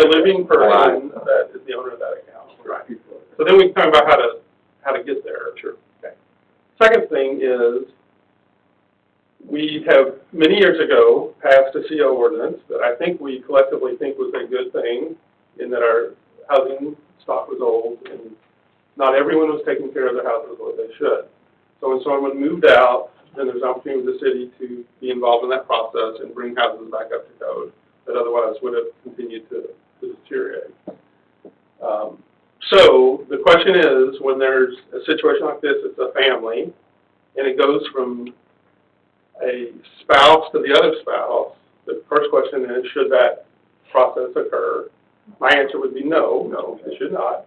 a living person that is the owner of that account. Right. So then we can talk about how to get there. Sure. Okay. Second thing is, we have many years ago passed a CO ordinance that I think we collectively think was a good thing, in that our housing stock was old and not everyone was taking care of their houses the way they should. So when someone moved out, then there's an opportunity for the city to be involved in that process and bring houses back up to code that otherwise would have continued to deteriorate. So the question is, when there's a situation like this, it's a family, and it goes from a spouse to the other spouse, the first question is, should that process occur? My answer would be no, it should not,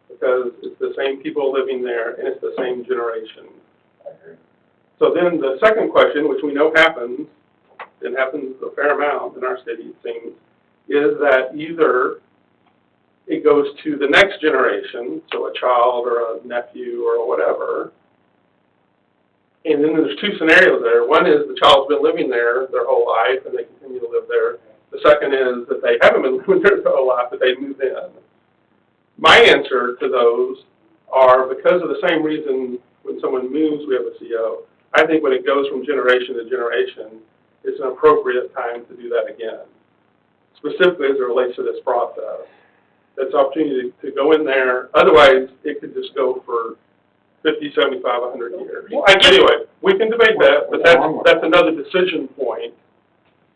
because it's the same people living there and it's the same generation. I agree. So then the second question, which we know happens, and happens a fair amount in our city, it seems, is that either it goes to the next generation, so a child or a nephew or whatever, and then there's two scenarios there. One is the child's been living there their whole life and they continue to live there. The second is that they haven't been living there their whole life, but they move in. My answer to those are, because of the same reason when someone moves we have a CO, I think when it goes from generation to generation, it's an appropriate time to do that again, specifically as it relates to this process. That's an opportunity to go in there. Otherwise, it could just go for 50, 75, 100 years. Well, anyway, we can debate that, but that's another decision point.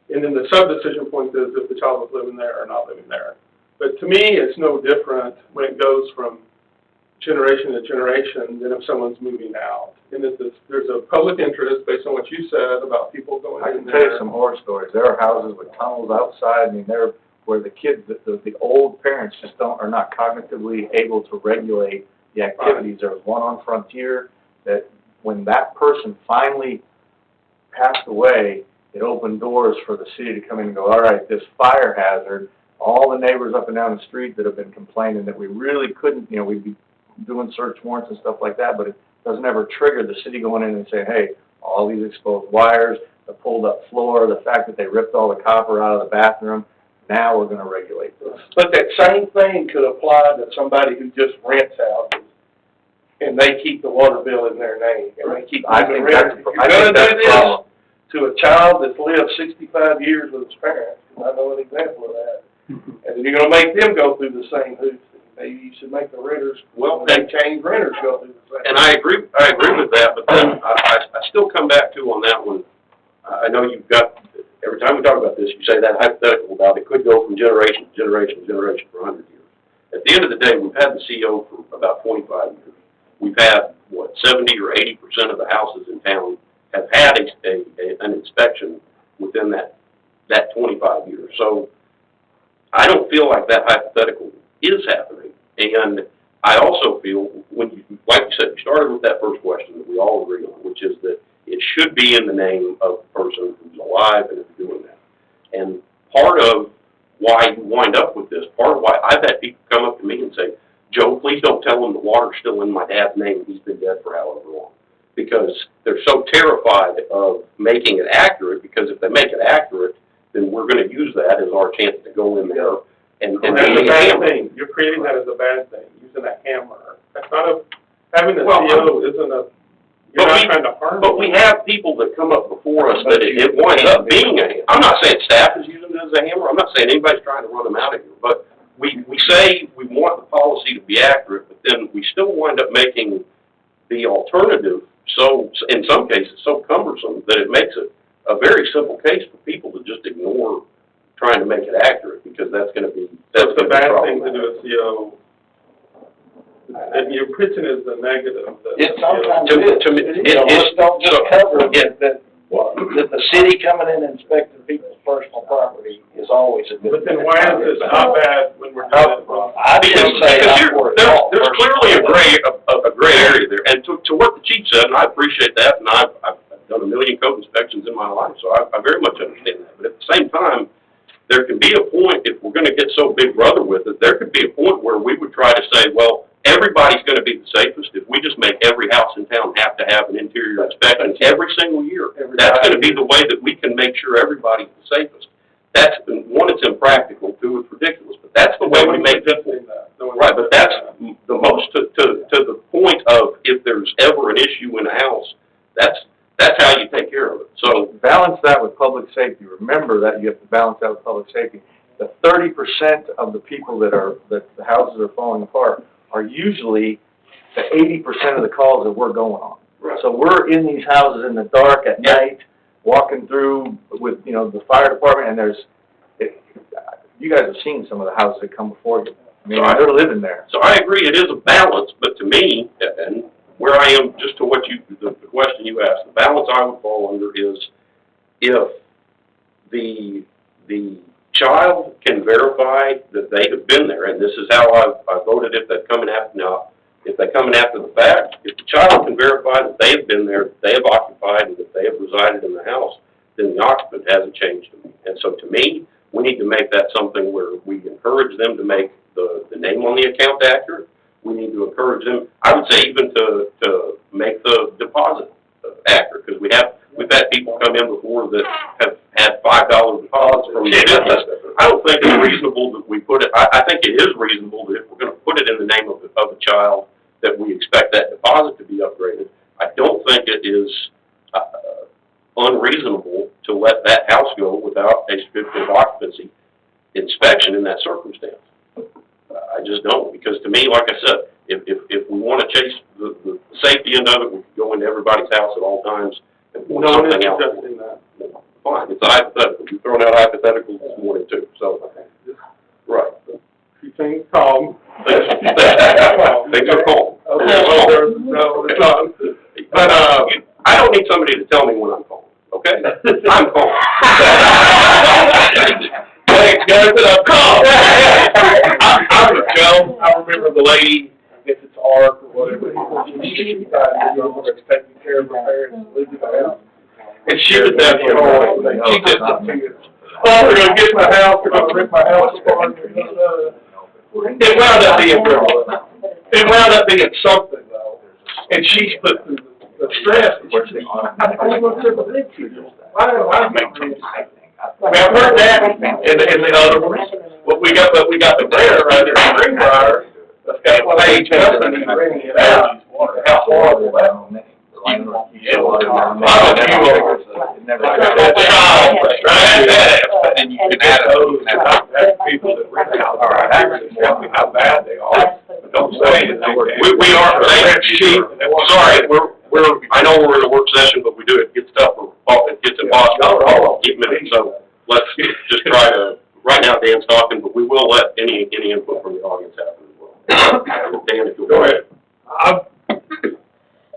And then the sub-decision point is if the child is living there or not living there. But to me, it's no different when it goes from generation to generation than if someone's moving out. And there's a public interest, based on what you said, about people going in there. I can tell you some horror stories. There are houses with tunnels outside. I mean, they're where the kids, the old parents just are not cognitively able to regulate the activities. There was one on Frontier that when that person finally passed away, it opened doors for the city to come in and go, all right, this fire hazard, all the neighbors up and down the street that have been complaining that we really couldn't, we'd be doing search warrants and stuff like that, but it doesn't ever trigger the city going in and saying, hey, all these exposed wires, the pulled up floor, the fact that they ripped all the copper out of the bathroom, now we're going to regulate this. But that same thing could apply to somebody who just rents houses, and they keep the water bill in their name, and they keep the rent. If you're going to do this to a child that's lived 65 yeyears with his parents, because I know an example of that, and then you're going to make them go through the same hoops. Maybe you should make the renters, when they change renters, go through the same. And I agree with that, but then I still come back to on that one. I know you've got, every time we talk about this, you say that hypothetical about it could go from generation to generation to generation for 100 years. At the end of the day, we've had the CO for about 25 years. We've had, 70 or 80% of the houses in town have had an inspection within that 25 years. So I don't feel like that hypothetical is happening. And I also feel, when you, like you said, you started with that first question that we all agree on, which is that it should be in the name of the person who's alive and is doing that. And part of why you wind up with this, part of why I've had people come up to me and say, Joe, please don't tell them the water's still in my dad's name. He's been dead for however long. Because they're so terrified of making it accurate, because if they make it accurate, then we're going to use that as our chance to go in there and that's a bad thing. You're creating that as a bad thing, using a hammer. That's not having a CO isn't a, you're not trying to harm. But we have people that come up before us that it winds up being a hammer. I'm not saying staff is using it as a hammer. I'm not saying anybody's trying to run them out of here. But we say we want the policy to be accurate, but then we still wind up making the alternative so, in some cases, so cumbersome that it makes it a very simple case for people to just ignore trying to make it accurate, because that's going to be, that's the bad thing to do a CO. And you're pitching as the negative. It sometimes is. Don't just cover it, that the city coming in and inspecting people's personal property is always a good thing. But then why is it not bad when we're doing it wrong? I didn't say there's clearly a gray area there. And to what the chief said, and I appreciate that, and I've done a million code inspections in my life, so I very much understand that. But at the same time, there can be a point, if we're going to get so big brother with it, there could be a point where we would try to say, well, everybody's going to be the safest if we just make every house in town have to have an interior inspection every single year. That's going to be the way that we can make sure everybody's the safest. That's, one, it's impractical, two, it's ridiculous, but that's make people, suggesting that. No one's right, but that's suggesting the most to the point of if there's ever an issue in a house, that's how you take care of it. So, balance that with public safety. Remember that you have to balance that with public safety. The 30% of the people that the houses are falling apart are usually the 80% of the calls that we're going on. right. So we're in these houses in the dark at night, walking through with, the fire department, and you guys have seen some of the houses that come before you. I mean, they're living there. So I agree, it is a balance, but to me, and where I am, just to what the question you asked, the balance I would fall under is if the child can verify that they have been there, and this is how I voted if they come in after, now, if they come in after the fact, if the child can verify that they have been there, they have occupied, and that they have resided in the house, then the occupant hasn't changed them. And so to me, we need to make that something where we encourage them to make the name on the account accurate. We need to encourage them, I would say even to make the deposit accurate, because we've had people come in before that have had $5 deposits from the business. I don't think it's reasonable that we put it, I think it is reasonable that if we're gonna put it in the name of a child, that we expect that deposit to be upgraded. I don't think it is unreasonable to let that house go without a certificate of occupancy inspection in that circumstance. I just don't, because to me, like I said, if we want to chase the safety end of it, we can go into everybody's house at all times and point No one is something out. suggesting that. Fine, it's a hypothetical. You've thrown out hypotheticals this morning too, so, right. Keep things calm. Things are calm. Okay, well, no, it's not. But, I don't need somebody to tell me when I'm calm, okay? I'm calm. Thanks, guys, that I'm calm. I'm Joe. I remember the lady, I guess it's Art or whatever. She was taking care of her parents, lived in the house. And she was that whole thing. She just appeared. Oh, they're gonna get my house, they're gonna rip my house apart. It wound up being real. It wound up being something though. And she's put through the stress. I don't want to believe you. Why do I make this? I mean, I've heard that in the other ones. But we got the bear right there in Greenbrier. That's got a page company renting it out. How horrible that is. I don't know you are. That child, right? And you can add those, People that rent out, all right, actually tell me how bad they are. Don't say anything. We are, sorry, I know we're in a work session, but we do it, gets tough, it gets impossible, keep minutes, so let's just try to, right now Dan's talking, but we will let any input from the audience happen as well. Dan, if you'll go ahead.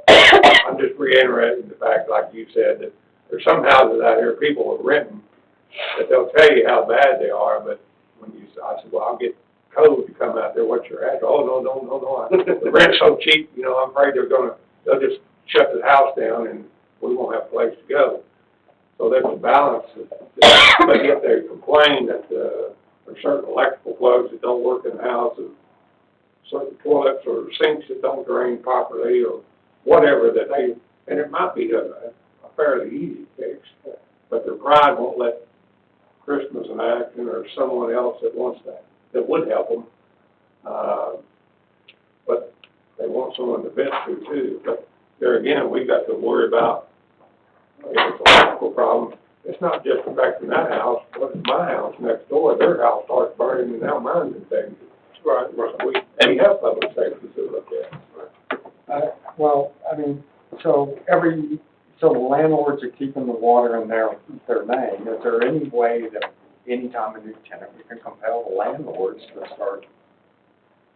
I'm just reiterating the fact, like you said, that there's some houses out here, people are renting, that they'll tell you how bad they are, but when I said, well, I'll get code to come out there, what's your address? Oh, no, the rent's so cheap, I'm afraid they'll just shut the house down and we won't have a place to go. So there's a balance, but if they complain that, there's certain electrical plugs that don't work in the house, and certain toilets or sinks that don't drain properly, or whatever and it might be a fairly easy fix, but their pride won't let Christmas and Acton or someone else that would help them, but they want someone to vent to too. But there again, we got to worry about if it's an electrical problem. It's not just affecting that house, but it's my house next door. Their house starts burning and now mine's in danger. Right. We have public safety to look at. Well, I mean, so the landlords are keeping the water in their name. Is there any way that anytime a new tenant, we can compel the landlords to start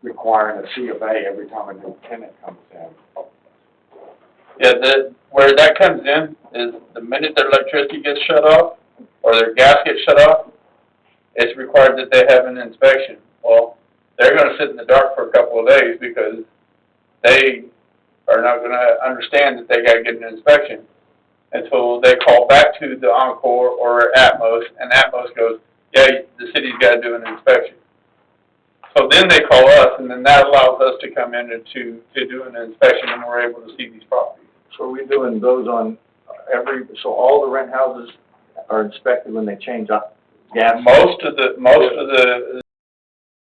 requiring a C of A every time a new tenant comes in? Yeah, where that comes in is the minute their electricity gets shut off or their gas gets shut off, it's required that they have an inspection. Well, they're gonna sit in the dark for a couple of days because they are not gonna understand that they gotta get an inspection until they call back to the Encore or Atmos, and Atmos goes, yeah, the city's gotta do an inspection. So then they call us, and then that allows us to come in and to do an inspection, and we're able to see these properties. So are we doing those on so all the rent houses are inspected when they change up gas? Most of the